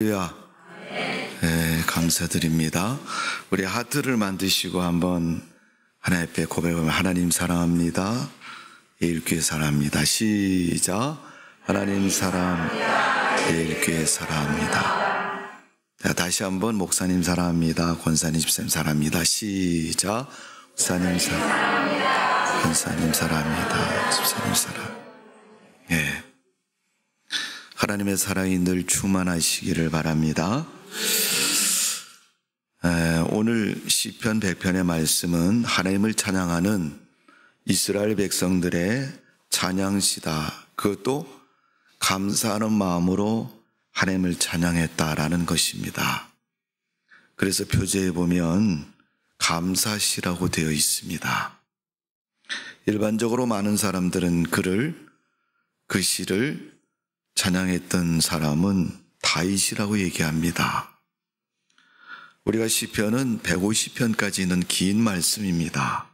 할렐루야. 네, 감사드립니다. 우리 하트를 만드시고 한번 하나님 앞에 고백하면 하나님 사랑합니다. 예일교회 사랑합니다. 시작. 하나님 사랑합니다. 예일교회 사랑합니다. 자, 다시 한번 목사님 사랑합니다. 권사님 집사님 사랑합니다. 시작. 목사님 사랑합니다. 권사님 사랑합니다. 집사님 사랑. 예. 하나님의 사랑이 늘 충만하시기를 바랍니다. 오늘 시편 100편의 말씀은 하나님을 찬양하는 이스라엘 백성들의 찬양시다. 그것도 감사하는 마음으로 하나님을 찬양했다라는 것입니다. 그래서 표제에 보면 감사시라고 되어 있습니다. 일반적으로 많은 사람들은 그 시를 찬양했던 사람은 다윗이라고 얘기합니다. 우리가 시편은 150편까지는 긴 말씀입니다.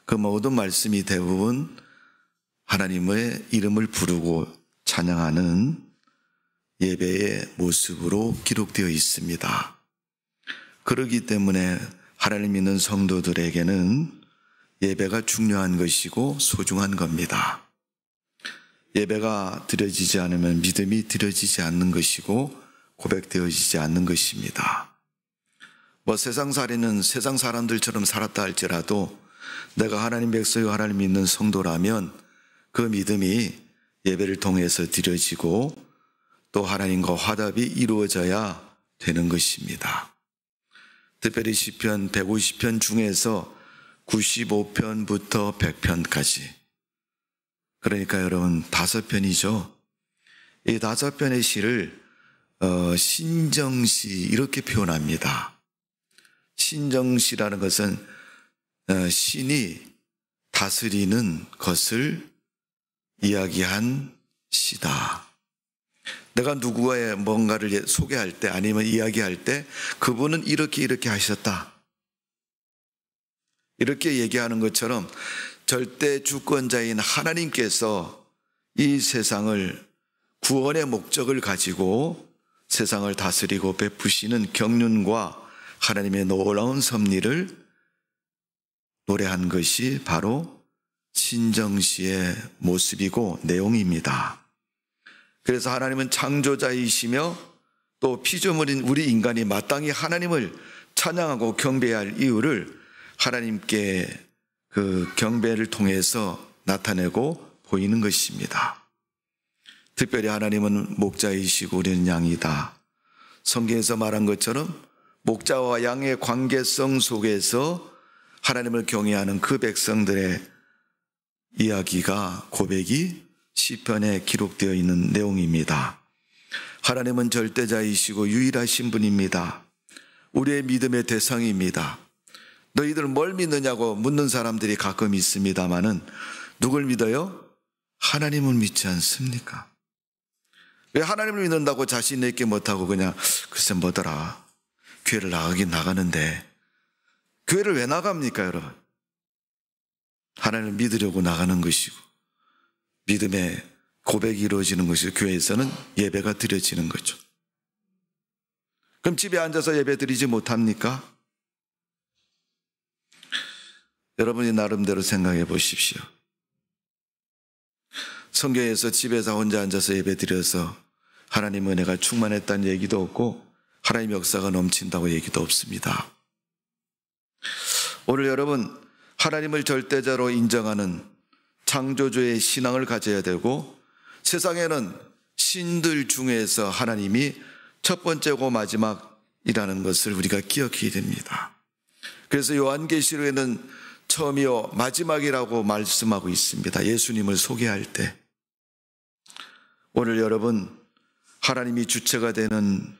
그 모든 말씀이 대부분 하나님의 이름을 부르고 찬양하는 예배의 모습으로 기록되어 있습니다. 그렇기 때문에 하나님 믿는 성도들에게는 예배가 중요한 것이고 소중한 겁니다. 예배가 드려지지 않으면 믿음이 드려지지 않는 것이고 고백되어지지 않는 것입니다. 세상 사람들처럼 살았다 할지라도 내가 하나님 백성이고 하나님 믿는 성도라면 그 믿음이 예배를 통해서 드려지고 또 하나님과 화답이 이루어져야 되는 것입니다. 특별히 시편 150편 중에서 95편부터 100편까지, 그러니까 여러분 5편이죠. 이 5편의 시를 신정시 이렇게 표현합니다. 신정시라는 것은 신이 다스리는 것을 이야기한 시다. 내가 누구의 뭔가를 소개할 때 아니면 이야기할 때 그분은 이렇게 하셨다, 이렇게 얘기하는 것처럼 절대 주권자인 하나님께서 이 세상을 구원의 목적을 가지고 세상을 다스리고 베푸시는 경륜과 하나님의 놀라운 섭리를 노래한 것이 바로 신정시의 모습이고 내용입니다. 그래서 하나님은 창조자이시며 또 피조물인 우리 인간이 마땅히 하나님을 찬양하고 경배할 이유를 하나님께 그 경배를 통해서 나타내고 보이는 것입니다. 특별히 하나님은 목자이시고 우리는 양이다. 성경에서 말한 것처럼 목자와 양의 관계성 속에서 하나님을 경외하는 그 백성들의 이야기가, 고백이 시편에 기록되어 있는 내용입니다. 하나님은 절대자이시고 유일하신 분입니다. 우리의 믿음의 대상입니다. 너희들 뭘 믿느냐고 묻는 사람들이 가끔 있습니다마는 누굴 믿어요? 하나님을 믿지 않습니까? 왜 하나님을 믿는다고 자신 있게 못하고 그냥 글쎄 뭐더라, 교회를 나가긴 나가는데 교회를 왜 나갑니까 여러분? 하나님을 믿으려고 나가는 것이고 믿음의 고백이 이루어지는 것이고 교회에서는 예배가 드려지는 거죠. 그럼 집에 앉아서 예배 드리지 못합니까? 여러분이 나름대로 생각해 보십시오. 성경에서 집에서 혼자 앉아서 예배 드려서 하나님 은혜가 충만했다는 얘기도 없고 하나님 역사가 넘친다고 얘기도 없습니다. 오늘 여러분, 하나님을 절대자로 인정하는 창조주의 신앙을 가져야 되고 세상에는 신들 중에서 하나님이 첫 번째고 마지막이라는 것을 우리가 기억해야 됩니다. 그래서 요한계시록에는 처음이요 마지막이라고 말씀하고 있습니다. 예수님을 소개할 때. 오늘 여러분, 하나님이 주체가 되는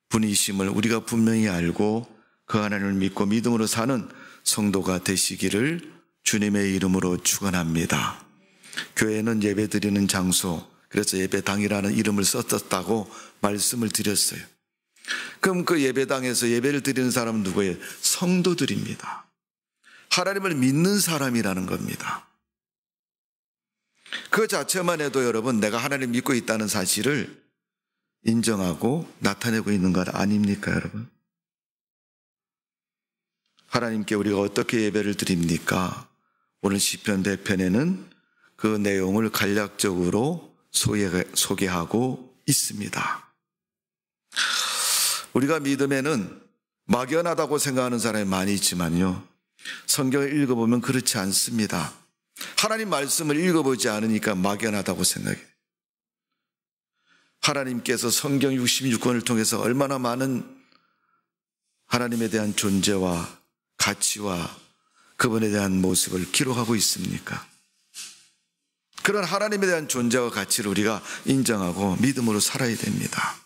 분이심을 우리가 분명히 알고 그 하나님을 믿고 믿음으로 사는 성도가 되시기를 주님의 이름으로 축원합니다. 교회는 예배 드리는 장소, 그래서 예배당이라는 이름을 썼다고 말씀을 드렸어요. 그럼 그 예배당에서 예배를 드리는 사람은 누구예요? 성도들입니다. 하나님을 믿는 사람이라는 겁니다. 그 자체만 해도 여러분, 내가 하나님을 믿고 있다는 사실을 인정하고 나타내고 있는 것 아닙니까, 여러분? 하나님께 우리가 어떻게 예배를 드립니까? 오늘 시편 100편에는 그 내용을 간략적으로 소개하고 있습니다. 우리가 믿음에는 막연하다고 생각하는 사람이 많이 있지만요, 성경을 읽어보면 그렇지 않습니다. 하나님 말씀을 읽어보지 않으니까 막연하다고 생각해요. 하나님께서 성경 66권을 통해서 얼마나 많은 하나님에 대한 존재와 가치와 그분에 대한 모습을 기록하고 있습니까? 그런 하나님에 대한 존재와 가치를 우리가 인정하고 믿음으로 살아야 됩니다.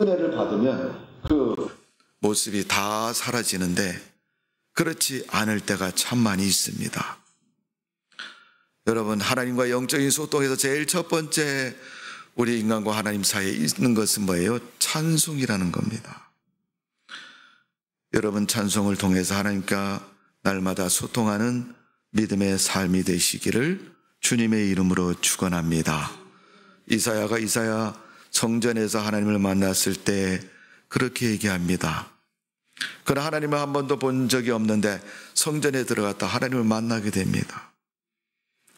은혜를 받으면 그 모습이 다 사라지는데 그렇지 않을 때가 참 많이 있습니다. 여러분, 하나님과 영적인 소통에서 제일 첫 번째 우리 인간과 하나님 사이에 있는 것은 뭐예요? 찬송이라는 겁니다. 여러분, 찬송을 통해서 하나님과 날마다 소통하는 믿음의 삶이 되시기를 주님의 이름으로 축원합니다. 이사야가 성전에서 하나님을 만났을 때 그렇게 얘기합니다. 그러나 하나님을 한 번도 본 적이 없는데 성전에 들어갔다 하나님을 만나게 됩니다.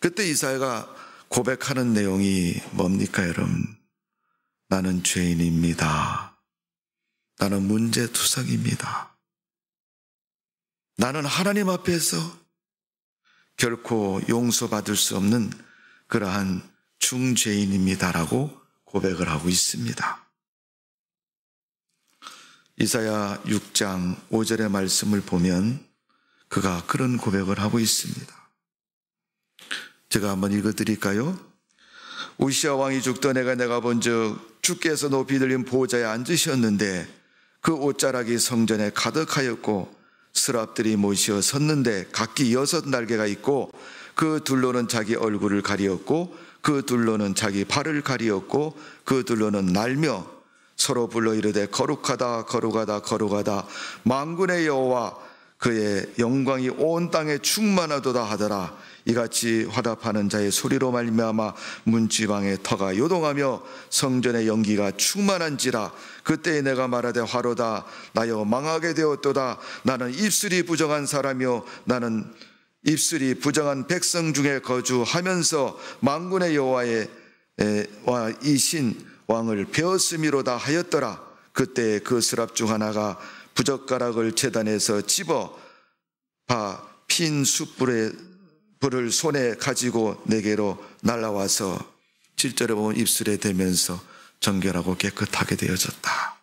그때 이사야가 고백하는 내용이 뭡니까, 여러분? 나는 죄인입니다. 나는 문제투성입니다. 나는 하나님 앞에서 결코 용서받을 수 없는 그러한 중죄인입니다라고 고백을 하고 있습니다. 이사야 6장 5절의 말씀을 보면 그가 그런 고백을 하고 있습니다. 제가 한번 읽어드릴까요? 우시아 왕이 죽던 해가 내가 본즉 주께서 높이 들린 보좌에 앉으셨는데 그 옷자락이 성전에 가득하였고 스랍들이 모시어 섰는데 각기 6 날개가 있고 그 둘로는 자기 얼굴을 가리었고 그 둘로는 자기 발을 가리었고 그 둘로는 날며 서로 불러 이르되 거룩하다 거룩하다 거룩하다 만군의 여호와 그의 영광이 온 땅에 충만하도다 하더라. 이같이 화답하는 자의 소리로 말미암아 문지방의 터가 요동하며 성전의 연기가 충만한지라. 그때에 내가 말하되 화로다 나여 망하게 되었도다. 나는 입술이 부정한 사람이요 나는 입술이 부정한 백성 중에 거주하면서 만군의 여호와의 이신 왕을 베었음이로다 하였더라. 그때 그 스랍 중 하나가 부젓가락을 제단에서 집어 핀 숯불을 손에 가지고 내게로 날아와서 7절에 보면 입술에 대면서 정결하고 깨끗하게 되어졌다.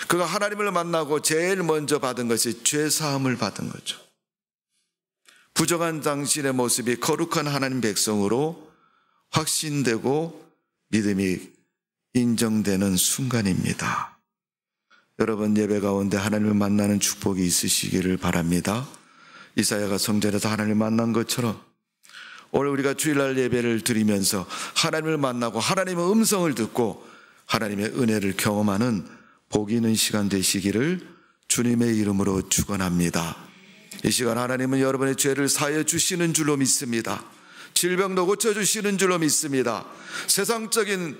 그가 하나님을 만나고 제일 먼저 받은 것이 죄사함을 받은 거죠. 부정한 당신의 모습이 거룩한 하나님 백성으로 확신되고 믿음이 인정되는 순간입니다. 여러분, 예배 가운데 하나님을 만나는 축복이 있으시기를 바랍니다. 이사야가 성전에서 하나님을 만난 것처럼 오늘 우리가 주일날 예배를 드리면서 하나님을 만나고 하나님의 음성을 듣고 하나님의 은혜를 경험하는 복 있는 시간 되시기를 주님의 이름으로 축원합니다. 이 시간 하나님은 여러분의 죄를 사하여 주시는 줄로 믿습니다. 질병도 고쳐주시는 줄로 믿습니다. 세상적인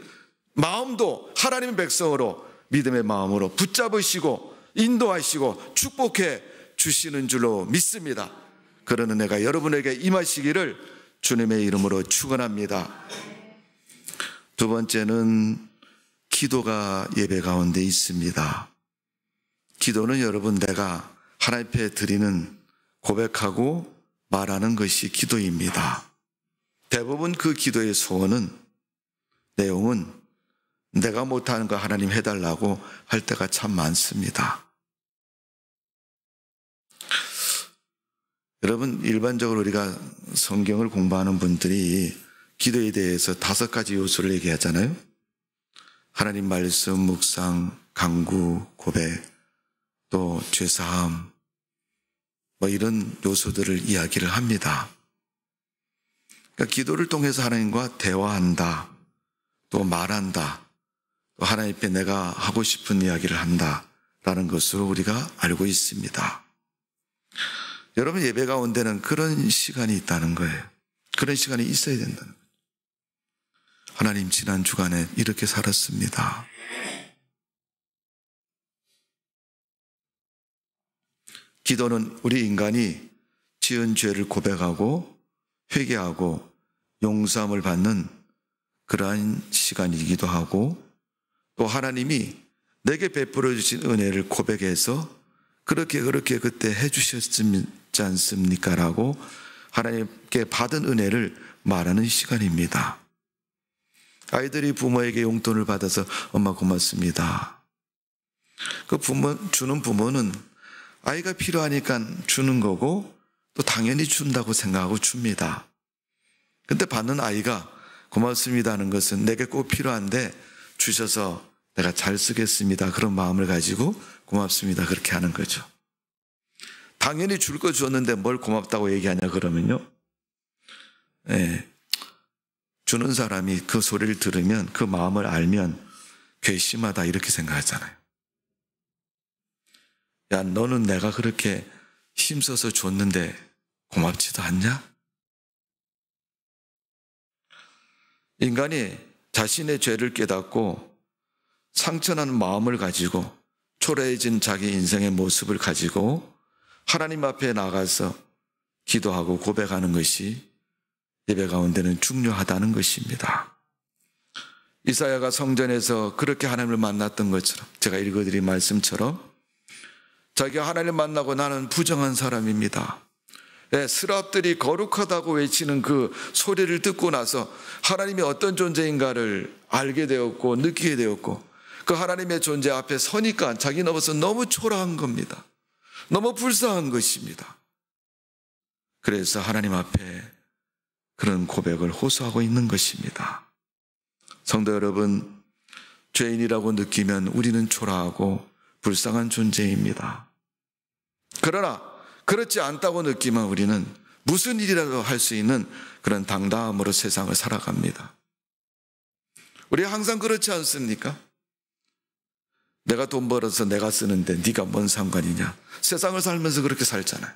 마음도 하나님의 백성으로 믿음의 마음으로 붙잡으시고 인도하시고 축복해 주시는 줄로 믿습니다. 그런 은혜가 여러분에게 임하시기를 주님의 이름으로 축원합니다. 두 번째는 기도가 예배 가운데 있습니다. 기도는 여러분 내가 하나님 앞에 드리는 고백하고 말하는 것이 기도입니다. 대부분 그 기도의 소원은 내용은 내가 못하는 거 하나님 해달라고 할 때가 참 많습니다. 여러분, 일반적으로 우리가 성경을 공부하는 분들이 기도에 대해서 5가지 요소를 얘기하잖아요. 하나님 말씀, 묵상, 간구, 고백, 또 죄사함, 이런 요소들을 이야기를 합니다. 그러니까 기도를 통해서 하나님과 대화한다, 또 말한다, 또 하나님 앞에 내가 하고 싶은 이야기를 한다라는 것으로 우리가 알고 있습니다. 여러분, 예배 가운데는 그런 시간이 있다는 거예요. 그런 시간이 있어야 된다는 거예요. 하나님, 지난 주간에 이렇게 살았습니다. 기도는 우리 인간이 지은 죄를 고백하고 회개하고 용서함을 받는 그러한 시간이기도 하고, 또 하나님이 내게 베풀어 주신 은혜를 고백해서 그렇게 그때 해주셨지 않습니까? 라고 하나님께 받은 은혜를 말하는 시간입니다. 아이들이 부모에게 용돈을 받아서 엄마 고맙습니다. 그 주는 부모는 아이가 필요하니까 주는 거고 또 당연히 준다고 생각하고 줍니다. 근데 받는 아이가 고맙습니다 하는 것은 내게 꼭 필요한데 주셔서 내가 잘 쓰겠습니다. 그런 마음을 가지고 고맙습니다. 그렇게 하는 거죠. 당연히 줄 거 줬는데 뭘 고맙다고 얘기하냐 그러면요. 주는 사람이 그 소리를 들으면 그 마음을 알면 괘씸하다 이렇게 생각하잖아요. 야, 너는 내가 그렇게 힘써서 줬는데 고맙지도 않냐? 인간이 자신의 죄를 깨닫고 상처난 마음을 가지고 초라해진 자기 인생의 모습을 가지고 하나님 앞에 나가서 기도하고 고백하는 것이 예배 가운데는 중요하다는 것입니다. 이사야가 성전에서 그렇게 하나님을 만났던 것처럼, 제가 읽어드린 말씀처럼 자기가 하나님을 만나고 나는 부정한 사람입니다. 스랍들이 거룩하다고 외치는 그 소리를 듣고 나서 하나님이 어떤 존재인가를 알게 되었고 느끼게 되었고, 그 하나님의 존재 앞에 서니까 자기 넘어서 너무 초라한 겁니다. 너무 불쌍한 것입니다. 그래서 하나님 앞에 그런 고백을 호소하고 있는 것입니다. 성도 여러분, 죄인이라고 느끼면 우리는 초라하고 불쌍한 존재입니다. 그러나 그렇지 않다고 느끼면 우리는 무슨 일이라도 할 수 있는 그런 당당함으로 세상을 살아갑니다. 우리 항상 그렇지 않습니까? 내가 돈 벌어서 내가 쓰는데 네가 뭔 상관이냐. 세상을 살면서 그렇게 살잖아요.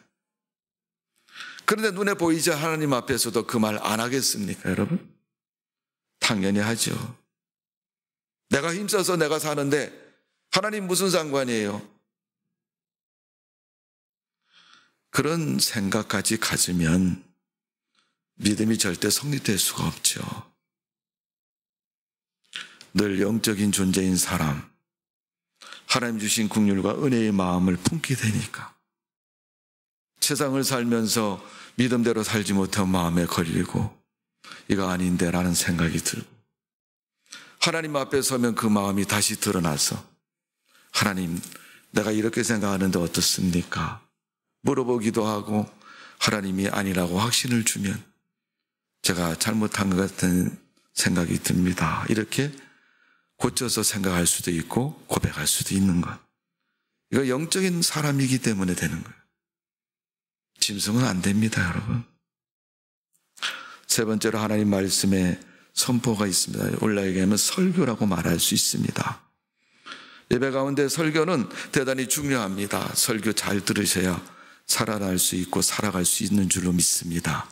그런데 눈에 보이지 하나님 앞에서도 그 말 안 하겠습니까, 여러분? 당연히 하죠. 내가 힘써서 내가 사는데 하나님 무슨 상관이에요? 그런 생각까지 가지면 믿음이 절대 성립될 수가 없죠. 늘 영적인 존재인 사람, 하나님 주신 긍휼과 은혜의 마음을 품게 되니까 세상을 살면서 믿음대로 살지 못한 마음에 걸리고 이거 아닌데 라는 생각이 들고, 하나님 앞에 서면 그 마음이 다시 드러나서 하나님, 내가 이렇게 생각하는데 어떻습니까? 물어보기도 하고 하나님이 아니라고 확신을 주면 제가 잘못한 것 같은 생각이 듭니다. 이렇게 고쳐서 생각할 수도 있고 고백할 수도 있는 것. 이거 영적인 사람이기 때문에 되는 거예요. 짐승은 안 됩니다, 여러분. 세 번째로 하나님 말씀에 선포가 있습니다. 오늘 얘기하면 설교라고 말할 수 있습니다. 예배 가운데 설교는 대단히 중요합니다. 설교 잘 들으셔야 살아날 수 있고 살아갈 수 있는 줄로 믿습니다.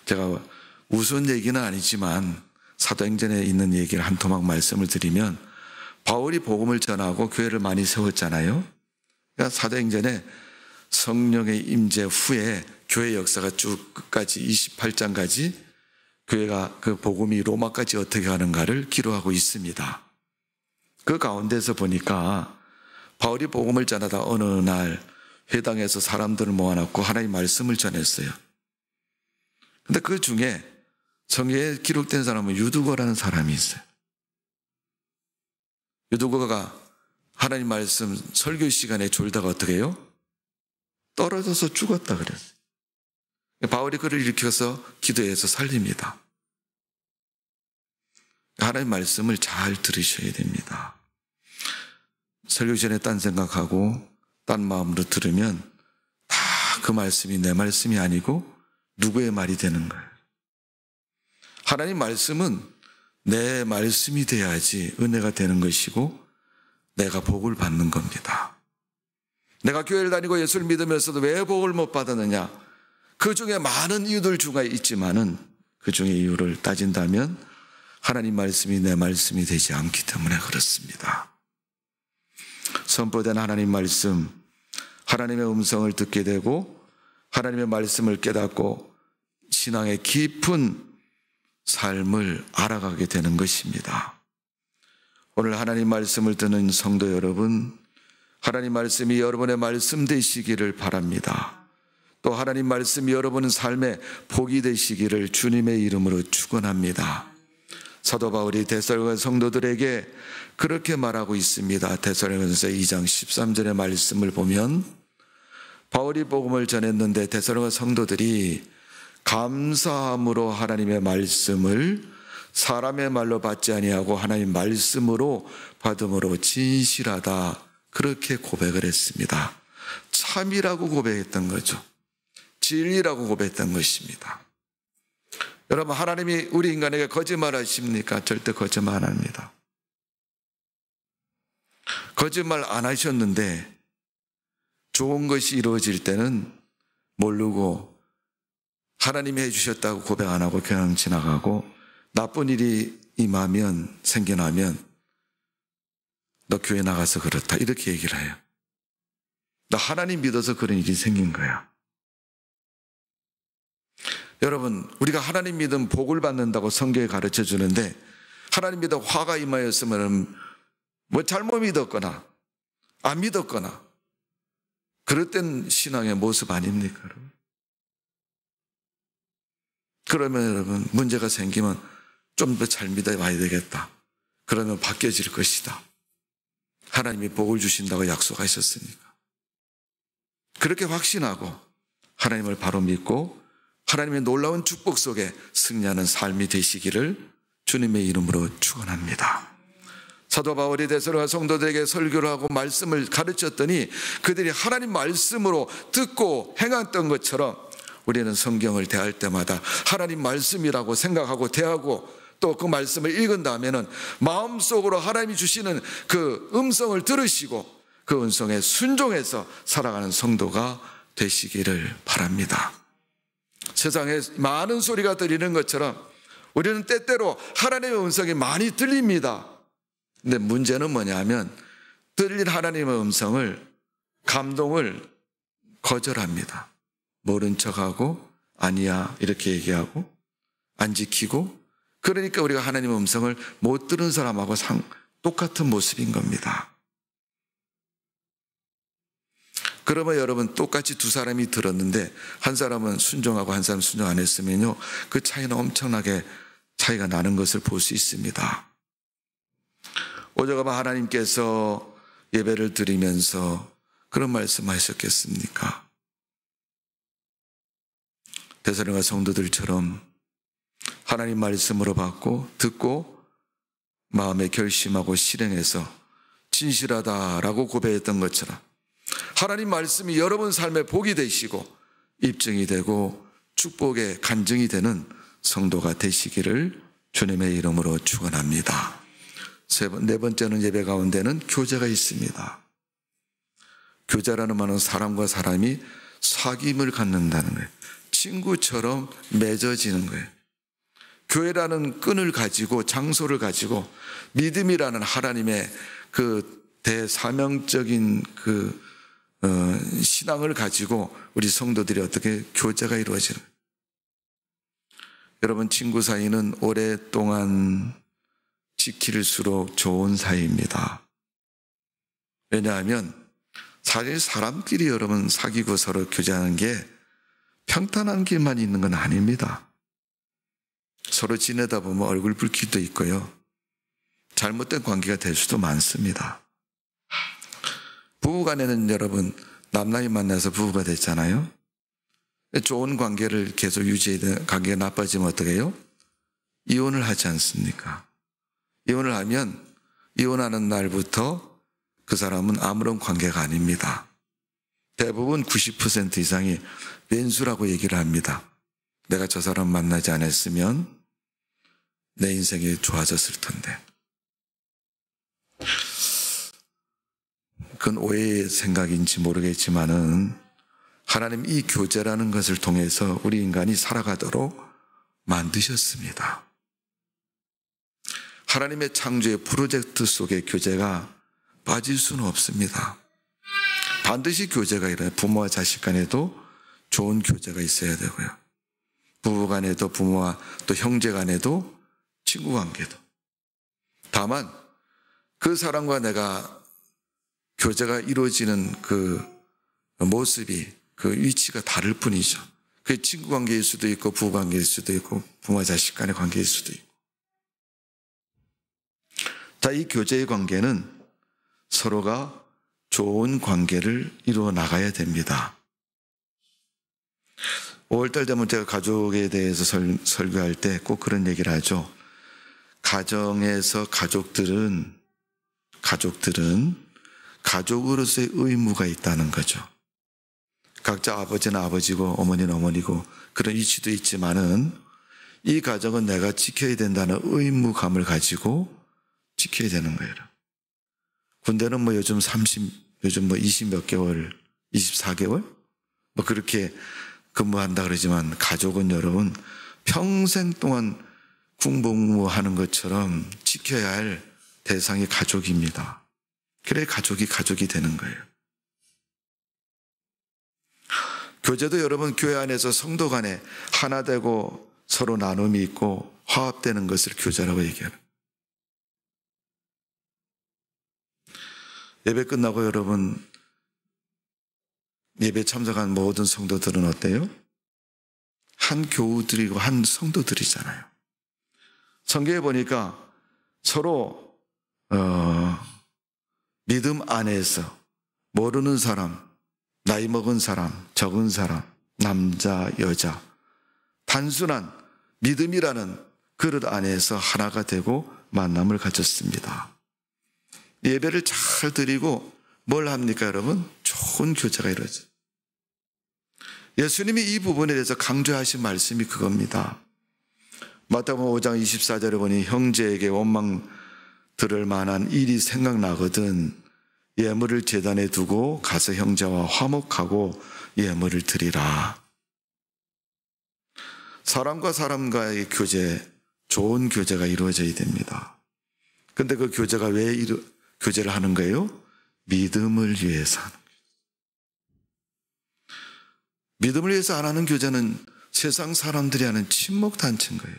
제가 우스운 얘기는 아니지만 사도행전에 있는 얘기를 한 토막 말씀을 드리면, 바울이 복음을 전하고 교회를 많이 세웠잖아요. 그러니까 사도행전에 성령의 임재 후에 교회 역사가 쭉 끝까지 28장까지 교회가 그 복음이 로마까지 어떻게 가는가를 기록하고 있습니다. 그 가운데서 보니까 바울이 복음을 전하다 어느 날 회당에서 사람들을 모아놓고 하나님의 말씀을 전했어요. 근데 그 중에 성경에 기록된 사람은 유두거라는 사람이 있어요. 유두거가 하나님 말씀 설교 시간에 졸다가 어떻게 해요? 떨어져서 죽었다 그랬어요. 바울이 그를 일으켜서 기도해서 살립니다. 하나님 말씀을 잘 들으셔야 됩니다. 설교 전에 딴 생각하고 딴 마음으로 들으면 다 그 말씀이 내 말씀이 아니고 누구의 말이 되는 거예요. 하나님 말씀은 내 말씀이 돼야지 은혜가 되는 것이고 내가 복을 받는 겁니다. 내가 교회를 다니고 예수를 믿으면서도 왜 복을 못 받았느냐? 그 중에 많은 이유들 중에 있지만은 그 중에 이유를 따진다면 하나님 말씀이 내 말씀이 되지 않기 때문에 그렇습니다. 선포된 하나님 말씀, 하나님의 음성을 듣게 되고 하나님의 말씀을 깨닫고 신앙의 깊은 삶을 알아가게 되는 것입니다. 오늘 하나님 말씀을 듣는 성도 여러분, 하나님 말씀이 여러분의 말씀 되시기를 바랍니다. 또 하나님 말씀이 여러분 삶의 복이 되시기를 주님의 이름으로 축원합니다. 사도 바울이 데살로니가 성도들에게 그렇게 말하고 있습니다. 데살로니가서 2장 13절의 말씀을 보면 바울이 복음을 전했는데 데살로니가 성도들이 감사함으로 하나님의 말씀을 사람의 말로 받지 아니하고 하나님 말씀으로 받음으로 진실하다. 그렇게 고백을 했습니다. 참이라고 고백했던 거죠. 진리라고 고백했던 것입니다. 여러분, 하나님이 우리 인간에게 거짓말 하십니까? 절대 거짓말 안 합니다. 거짓말 안 하셨는데 좋은 것이 이루어질 때는 모르고 하나님이 해주셨다고 고백 안 하고 그냥 지나가고, 나쁜 일이 임하면, 생겨나면 너 교회 나가서 그렇다 이렇게 얘기를 해요. 나 하나님 믿어서 그런 일이 생긴 거야. 여러분, 우리가 하나님 믿으면 복을 받는다고 성경에 가르쳐 주는데, 하나님 믿어 화가 임하였으면 뭐 잘못 믿었거나 안 믿었거나 그럴 신앙의 모습 아닙니까? 여러분? 그러면 여러분, 문제가 생기면 좀 더 잘 믿어봐야 되겠다. 그러면 바뀌어질 것이다. 하나님이 복을 주신다고 약속하셨으니까. 그렇게 확신하고 하나님을 바로 믿고 하나님의 놀라운 축복 속에 승리하는 삶이 되시기를 주님의 이름으로 축원합니다. 사도 바울이 데살로니가 성도들에게 설교를 하고 말씀을 가르쳤더니 그들이 하나님 말씀으로 듣고 행했던 것처럼 우리는 성경을 대할 때마다 하나님 말씀이라고 생각하고 대하고, 또 그 말씀을 읽은 다음에는 마음속으로 하나님이 주시는 그 음성을 들으시고 그 음성에 순종해서 살아가는 성도가 되시기를 바랍니다. 세상에 많은 소리가 들리는 것처럼 우리는 때때로 하나님의 음성이 많이 들립니다. 근데 문제는 뭐냐면 들린 하나님의 음성을, 감동을 거절합니다. 모른 척하고 아니야 이렇게 얘기하고 안 지키고, 그러니까 우리가 하나님의 음성을 못 들은 사람하고 똑같은 모습인 겁니다. 그러면 여러분, 똑같이 두 사람이 들었는데 한 사람은 순종하고 한 사람은 순종 안 했으면요, 그 차이는 엄청나게 차이가 나는 것을 볼 수 있습니다. 오죽하면 하나님께서 예배를 드리면서 그런 말씀하셨겠습니까? 데살로니가 성도들처럼 하나님 말씀으로 받고 듣고 마음에 결심하고 실행해서 진실하다라고 고백했던 것처럼 하나님 말씀이 여러분 삶의 복이 되시고 입증이 되고 축복의 간증이 되는 성도가 되시기를 주님의 이름으로 축원합니다. 네 번째는, 예배 가운데는 교제가 있습니다. 교제라는 말은 사람과 사람이 사귐을 갖는다는 거예요. 친구처럼 맺어지는 거예요. 교회라는 끈을 가지고, 장소를 가지고, 믿음이라는 하나님의 그 대사명적인 그 신앙을 가지고 우리 성도들이 어떻게 교제가 이루어지는 거예요. 여러분, 친구 사이는 오랫동안 지킬수록 좋은 사이입니다. 왜냐하면 사실 사람끼리 여러분 사귀고 서로 교제하는 게 평탄한 길만 있는 건 아닙니다. 서로 지내다 보면 얼굴 붉기도 있고요, 잘못된 관계가 될 수도 많습니다. 부부간에는 여러분, 남남이 만나서 부부가 됐잖아요. 좋은 관계를 계속 유지해야 되는, 관계가 나빠지면 어떻게 해요? 이혼을 하지 않습니까? 이혼을 하면 이혼하는 날부터 그 사람은 아무런 관계가 아닙니다. 대부분 90% 이상이 왼수라고 얘기를 합니다. 내가 저 사람 만나지 않았으면 내 인생이 좋아졌을 텐데. 그건 오해의 생각인지 모르겠지만은 하나님 이 교제라는 것을 통해서 우리 인간이 살아가도록 만드셨습니다. 하나님의 창조의 프로젝트 속에 교제가 빠질 수는 없습니다. 반드시 교제가 일어나요. 부모와 자식 간에도 좋은 교제가 있어야 되고요, 부부 간에도, 부모와 또 형제 간에도, 친구 관계도. 다만 그 사람과 내가 교제가 이루어지는 그 모습이, 그 위치가 다를 뿐이죠. 그게 친구 관계일 수도 있고 부부 관계일 수도 있고 부모와 자식 간의 관계일 수도 있고. 자, 이 교제의 관계는 서로가 좋은 관계를 이루어 나가야 됩니다. 5월달 되면 제가 가족에 대해서 설교할 때 꼭 그런 얘기를 하죠. 가정에서 가족들은 가족으로서의 의무가 있다는 거죠. 각자 아버지는 아버지고 어머니는 어머니고 그런 이치도 있지만은 이 가정은 내가 지켜야 된다는 의무감을 가지고 지켜야 되는 거예요. 군대는 뭐 요즘 20 몇 개월, 24개월? 뭐 그렇게 근무한다 그러지만 가족은 여러분 평생 동안 군복무하는 것처럼 지켜야 할 대상이 가족입니다. 그래 가족이 되는 거예요. 교제도 여러분 교회 안에서 성도 간에 하나 되고 서로 나눔이 있고 화합되는 것을 교제라고 얘기해요. 예배 끝나고 여러분 예배 참석한 모든 성도들은 어때요? 한 교우들이고 한 성도들이잖아요. 성경에 보니까 서로 믿음 안에서 모르는 사람, 나이 먹은 사람, 적은 사람, 남자, 여자 단순한 믿음이라는 그릇 안에서 하나가 되고 만남을 가졌습니다. 예배를 잘 드리고 뭘 합니까 여러분? 좋은 교제가 이루어져요. 예수님이 이 부분에 대해서 강조하신 말씀이 그겁니다. 마태복음 5장 24절에 보니 형제에게 원망 들을 만한 일이 생각나거든 예물을 제단에 두고 가서 형제와 화목하고 예물을 드리라. 사람과 사람과의 교제, 좋은 교제가 이루어져야 됩니다. 근데 그 교제가 왜 교제를 하는 거예요? 믿음을 위해서 하는 거예요. 믿음을 위해서 안 하는 교제는 세상 사람들이 하는 친목 단체인 거예요.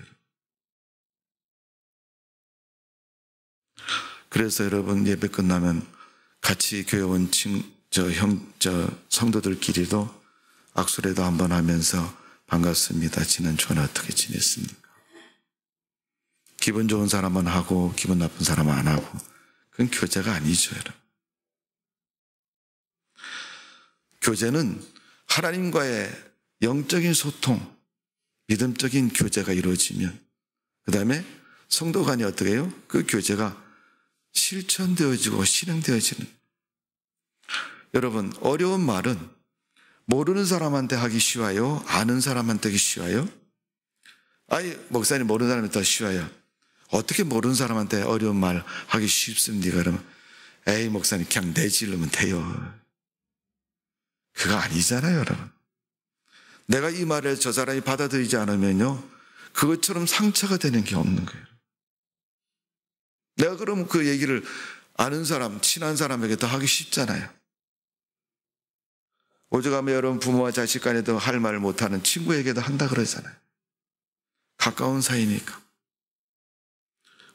그래서 여러분 예배 끝나면 같이 교회 온 성도들끼리도 악수라도 한번 하면서 반갑습니다. 지난 주간 어떻게 지냈습니까? 기분 좋은 사람은 하고 기분 나쁜 사람은 안 하고 그건 교제가 아니죠. 여러분. 교제는 하나님과의 영적인 소통, 믿음적인 교제가 이루어지면 그 다음에 성도 간이 어떻게 해요? 그 교제가 실천되어지고 실행되어지는. 여러분 어려운 말은 모르는 사람한테 하기 쉬워요? 아는 사람한테 하기 쉬워요? 아니 목사님 모르는 사람한테 더 쉬워요. 어떻게 모르는 사람한테 어려운 말 하기 쉽습니까? 그러면 에이 목사님 그냥 내지르면 돼요. 그거 아니잖아요 여러분. 내가 이 말을 저 사람이 받아들이지 않으면요 그것처럼 상처가 되는 게 없는 거예요. 내가 그러면 그 얘기를 아는 사람, 친한 사람에게 더 하기 쉽잖아요. 오죽하면 여러분 부모와 자식 간에도 할 말을 못하는 친구에게도 한다 그러잖아요. 가까운 사이니까.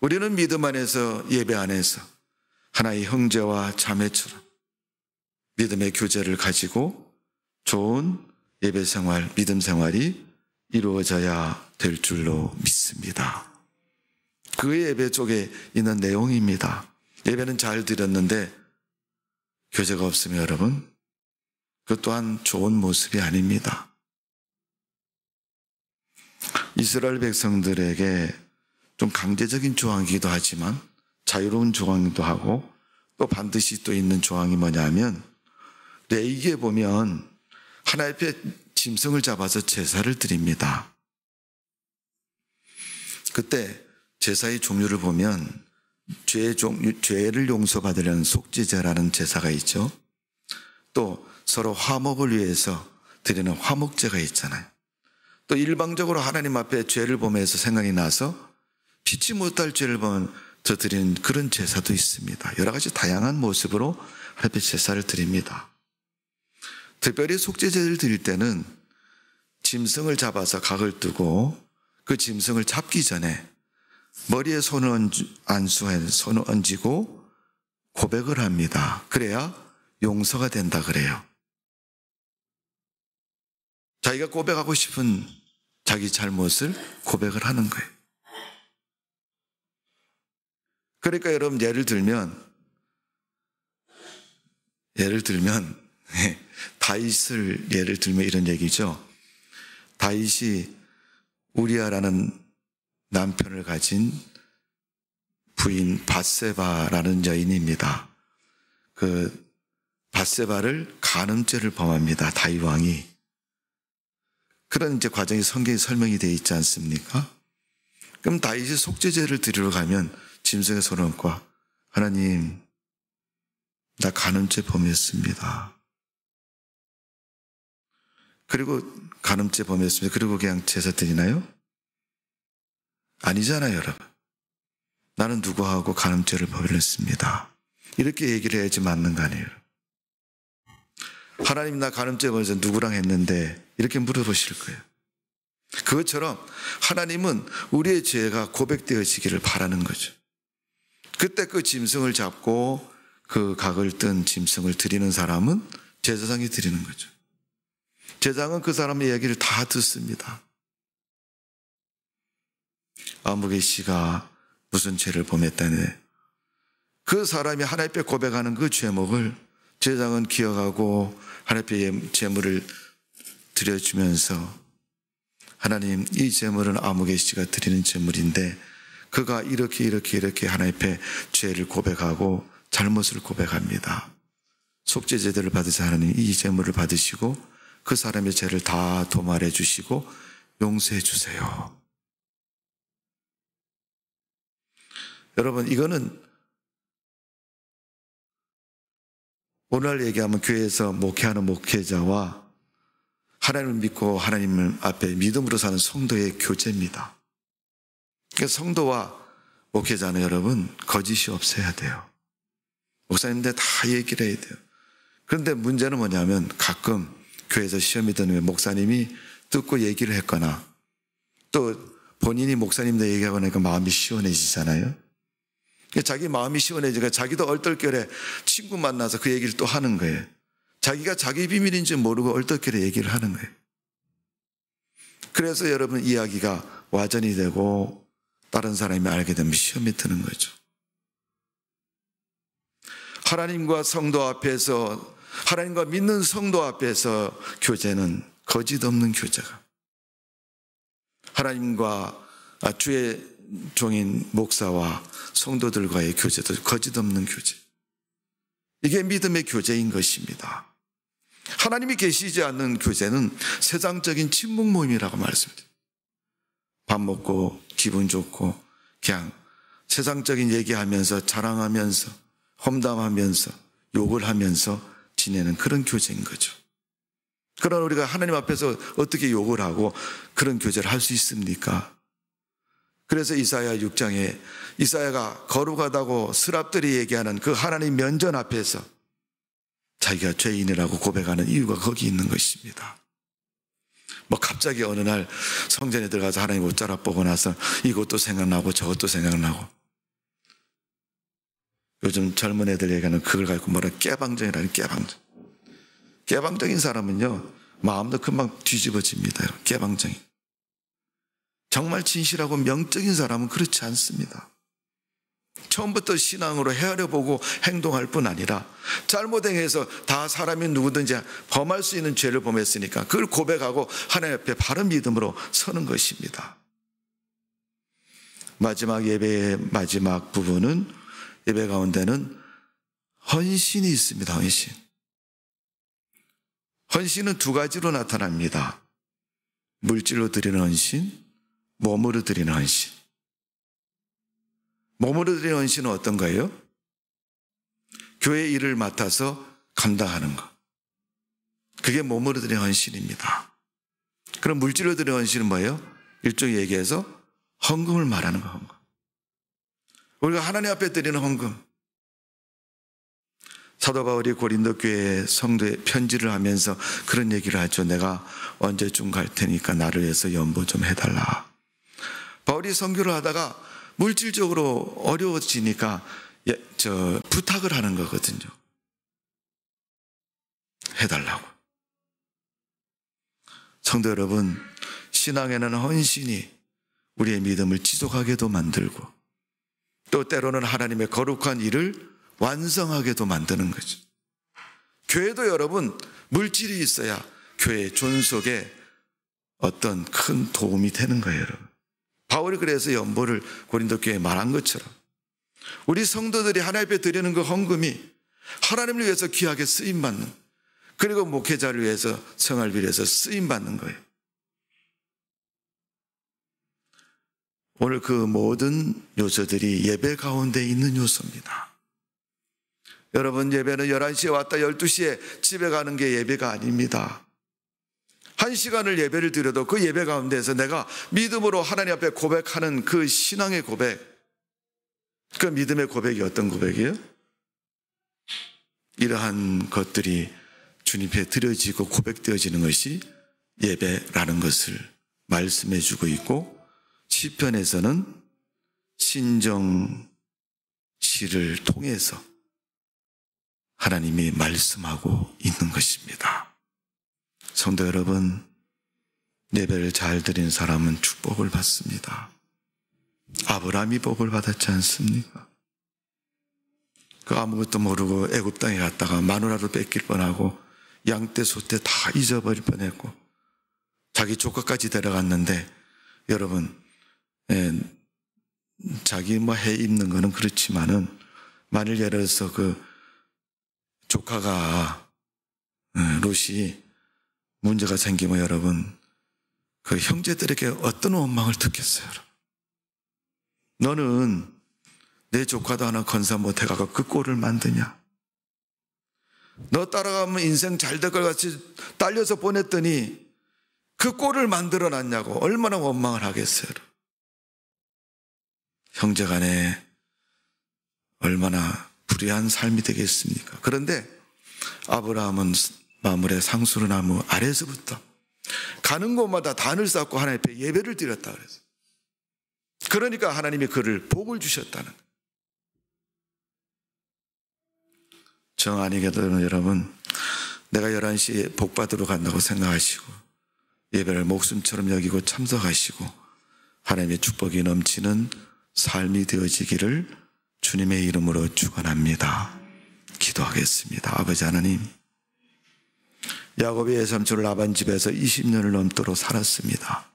우리는 믿음 안에서 예배 안에서 하나의 형제와 자매처럼 믿음의 교제를 가지고 좋은 예배 생활, 믿음 생활이 이루어져야 될 줄로 믿습니다. 그 예배 쪽에 있는 내용입니다. 예배는 잘 드렸는데 교제가 없으면 여러분 그것 또한 좋은 모습이 아닙니다. 이스라엘 백성들에게 좀 강제적인 조항이기도 하지만 자유로운 조항이기도 하고 또 반드시 또 있는 조항이 뭐냐면 레위기에 보면 하나님 앞에 짐승을 잡아서 제사를 드립니다. 그때 제사의 종류를 보면 죄를 용서받으려는 속죄제라는 제사가 있죠. 또 서로 화목을 위해서 드리는 화목제가 있잖아요. 또 일방적으로 하나님 앞에 죄를 범해서 생각이 나서 피치 못할 죄를 범해서 드리는 그런 제사도 있습니다. 여러 가지 다양한 모습으로 하나님 앞에 제사를 드립니다. 특별히 속죄제를 드릴 때는 짐승을 잡아서 각을 뜨고 그 짐승을 잡기 전에 머리에 손을 얹고 고백을 합니다. 그래야 용서가 된다 그래요. 자기가 고백하고 싶은 자기 잘못을 고백을 하는 거예요. 그러니까 여러분 예를 들면 다윗을 예를 들면 이런 얘기죠. 다윗이 우리아라는 남편을 가진 부인 밧세바라는 여인입니다. 그 밧세바를 간음죄를 범합니다. 다윗 왕이. 그런 이제 과정이 성경에 설명이 되어 있지 않습니까? 그럼 다윗이 속죄제를 드리러 가면 짐승의 손을 얹고 하나님, 나 간음죄 범했습니다. 그리고 간음죄 범했습니다. 그리고 그냥 제사 드리나요? 아니잖아요, 여러분. 나는 누구하고 간음죄를 범했습니다. 이렇게 얘기를 해야지 맞는 거 아니에요. 하나님, 나 간음죄 범해서 누구랑 했는데 이렇게 물어보실 거예요. 그것처럼 하나님은 우리의 죄가 고백되어지기를 바라는 거죠. 그때 그 짐승을 잡고 그 각을 뜬 짐승을 드리는 사람은 제사장이 드리는 거죠. 제사장은 그 사람의 이야기를 다 듣습니다. 아무개 씨가 무슨 죄를 범했다네. 그 사람이 하나님 앞에 고백하는 그 죄목을 제사장은 기억하고 하나님 앞에 제물을 드려주면서 하나님, 이 제물은 아무개 씨가 드리는 제물인데 그가 이렇게 하나님 앞에 죄를 고백하고 잘못을 고백합니다. 속죄제들을 받으셔 하나님 이 제물을 받으시고 그 사람의 죄를 다 도말해 주시고 용서해 주세요. 여러분, 이거는 오늘 얘기하면 교회에서 목회하는 목회자와 하나님을 믿고 하나님 앞에 믿음으로 사는 성도의 교제입니다. 그러니까 성도와 목회자는 여러분 거짓이 없어야 돼요. 목사님들 다 얘기를 해야 돼요. 그런데 문제는 뭐냐면 가끔 교회에서 시험이 드는 목사님이 듣고 얘기를 했거나 또 본인이 목사님들 얘기하고 나니까 마음이 시원해지잖아요. 자기 마음이 시원해지니까 자기도 얼떨결에 친구 만나서 그 얘기를 또 하는 거예요. 자기가 자기 비밀인지 모르고 얼떨결에 얘기를 하는 거예요. 그래서 여러분 이야기가 와전이 되고 다른 사람이 알게 되면 시험이 드는 거죠. 하나님과 성도 앞에서, 하나님과 믿는 성도 앞에서 교제는 거짓 없는 교제가, 하나님과 주의 종인 목사와 성도들과의 교제도 거짓 없는 교제. 이게 믿음의 교제인 것입니다. 하나님이 계시지 않는 교제는 세상적인 친목 모임이라고 말씀드려요. 밥 먹고 기분 좋고 그냥 세상적인 얘기하면서 자랑하면서 험담하면서 욕을 하면서 지내는 그런 교제인 거죠. 그러나 우리가 하나님 앞에서 어떻게 욕을 하고 그런 교제를 할 수 있습니까? 그래서 이사야 6장에 이사야가 거룩하다고 스랍들이 얘기하는 그 하나님 면전 앞에서 자기가 죄인이라고 고백하는 이유가 거기 있는 것입니다. 뭐 갑자기 어느 날 성전에 들어가서 하나님 옷자락 보고 나서 이것도 생각나고 저것도 생각나고, 요즘 젊은 애들 얘기하는 그걸 가지고 뭐라 깨방정이라는 깨방정. 깨방정인 사람은요 마음도 금방 뒤집어집니다. 깨방정이. 정말 진실하고 명적인 사람은 그렇지 않습니다. 처음부터 신앙으로 헤아려보고 행동할 뿐 아니라 잘못 행해서 다 사람이 누구든지 범할 수 있는 죄를 범했으니까 그걸 고백하고 하나님 앞에 바른 믿음으로 서는 것입니다. 마지막 예배의 마지막 부분은, 예배 가운데는 헌신이 있습니다. 헌신. 헌신은 두 가지로 나타납니다. 물질로 드리는 헌신, 몸으로 드리는 헌신. 몸으로 드리는 헌신은 어떤 거예요? 교회 일을 맡아서 감당하는 것. 그게 몸으로 드리는 헌신입니다. 그럼 물질로 드리는 헌신은 뭐예요? 일종의 얘기해서 헌금을 말하는 거, 헌금. 우리가 하나님 앞에 드리는 헌금. 사도 바울이 고린도 교회 성도에 편지를 하면서 그런 얘기를 하죠. 내가 언제쯤 갈 테니까 나를 위해서 연보 좀 해달라. 바울이 선교를 하다가 물질적으로 어려워지니까 부탁을 하는 거거든요. 해달라고. 성도 여러분, 신앙에는 헌신이 우리의 믿음을 지속하게도 만들고 또 때로는 하나님의 거룩한 일을 완성하게도 만드는 거죠. 교회도 여러분 물질이 있어야 교회 존속에 어떤 큰 도움이 되는 거예요, 여러분. 바울이 그래서 연보를 고린도 교회에 말한 것처럼 우리 성도들이 하나님 앞에 드리는 그 헌금이 하나님을 위해서 귀하게 쓰임받는, 그리고 목회자를 위해서, 생활비를 위해서 쓰임받는 거예요. 오늘 그 모든 요소들이 예배 가운데 있는 요소입니다. 여러분, 예배는 11시에 왔다 12시에 집에 가는 게 예배가 아닙니다. 1시간을 예배를 드려도 그 예배 가운데서 내가 믿음으로 하나님 앞에 고백하는 그 신앙의 고백, 그 믿음의 고백이 어떤 고백이에요? 이러한 것들이 주님 앞에 드려지고 고백되어지는 것이 예배라는 것을 말씀해 주고 있고, 시편에서는 신정시를 통해서 하나님이 말씀하고 있는 것입니다. 성도 여러분, 예배를 잘 드린 사람은 축복을 받습니다. 아브라함이 복을 받았지 않습니까? 그 아무것도 모르고 애굽 땅에 갔다가 마누라도 뺏길 뻔하고 양떼 소떼 다 잊어버릴 뻔했고 자기 조카까지 데려갔는데, 여러분, 자기 해 입는 거는 그렇지만은 만일 예를 들어서 그 조카가 롯이 문제가 생기면 여러분, 그 형제들에게 어떤 원망을 듣겠어요? 너는 내 조카도 하나 건사 못해가고 그 꼴을 만드냐? 너 따라가면 인생 잘 될 것 같이 딸려서 보냈더니 그 꼴을 만들어놨냐고 얼마나 원망을 하겠어요? 형제간에 얼마나 불의한 삶이 되겠습니까? 그런데 아브라함은 마물의 상수르 나무 아래에서부터 가는 곳마다 단을 쌓고 하나님 앞에 예배를 드렸다 그랬어요. 그러니까 하나님이 그를 복을 주셨다는 거예요. 정 아니게도 여러분, 내가 11시에 복 받으러 간다고 생각하시고 예배를 목숨처럼 여기고 참석하시고 하나님의 축복이 넘치는 삶이 되어지기를 주님의 이름으로 축원합니다. 기도하겠습니다. 아버지 하나님, 야곱이 외삼촌 라반 집에서 20년을 넘도록 살았습니다.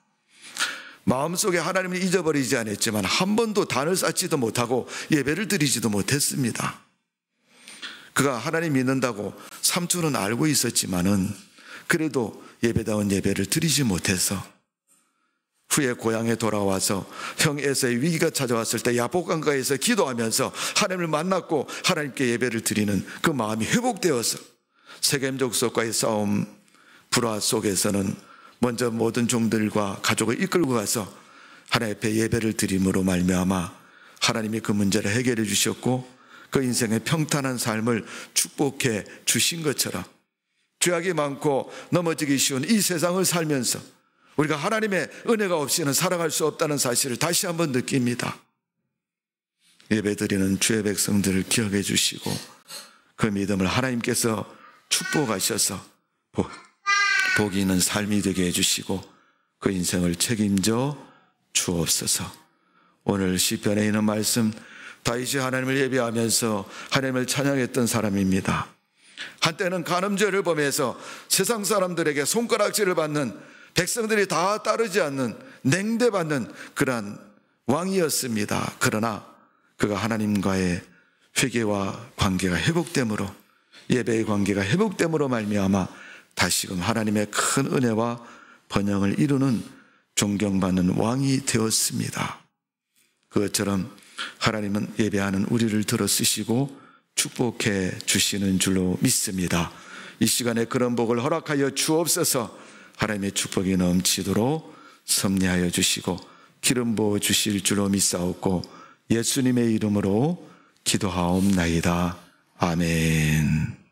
마음속에 하나님을 잊어버리지 않았지만 한 번도 단을 쌓지도 못하고 예배를 드리지도 못했습니다. 그가 하나님 믿는다고 삼촌은 알고 있었지만은 그래도 예배다운 예배를 드리지 못해서 후에 고향에 돌아와서 형 에서의 위기가 찾아왔을 때 야복강가에서 기도하면서 하나님을 만났고 하나님께 예배를 드리는 그 마음이 회복되어서 세겜 족속과의 싸움 불화 속에서는 먼저 모든 종들과 가족을 이끌고 가서 하나님 앞에 예배를 드림으로 말미암아 하나님이 그 문제를 해결해 주셨고 그 인생의 평탄한 삶을 축복해 주신 것처럼 죄악이 많고 넘어지기 쉬운 이 세상을 살면서 우리가 하나님의 은혜가 없이는 살아갈 수 없다는 사실을 다시 한번 느낍니다. 예배드리는 주의 백성들을 기억해 주시고 그 믿음을 하나님께서 축복하셔서 복이 있는 삶이 되게 해주시고 그 인생을 책임져 주옵소서. 오늘 시편에 있는 말씀, 다윗이 하나님을 예배하면서 하나님을 찬양했던 사람입니다. 한때는 간음죄를 범해서 세상 사람들에게 손가락질을 받는, 백성들이 다 따르지 않는, 냉대받는 그러한 왕이었습니다. 그러나 그가 하나님과의 회개와 관계가 회복됨으로, 예배의 관계가 회복됨으로 말미암아 다시금 하나님의 큰 은혜와 번영을 이루는 존경받는 왕이 되었습니다. 그것처럼 하나님은 예배하는 우리를 들어 쓰시고 축복해 주시는 줄로 믿습니다. 이 시간에 그런 복을 허락하여 주옵소서. 하나님의 축복이 넘치도록 섭리하여 주시고 기름 부어 주실 줄로 믿사옵고 예수님의 이름으로 기도하옵나이다. 아멘.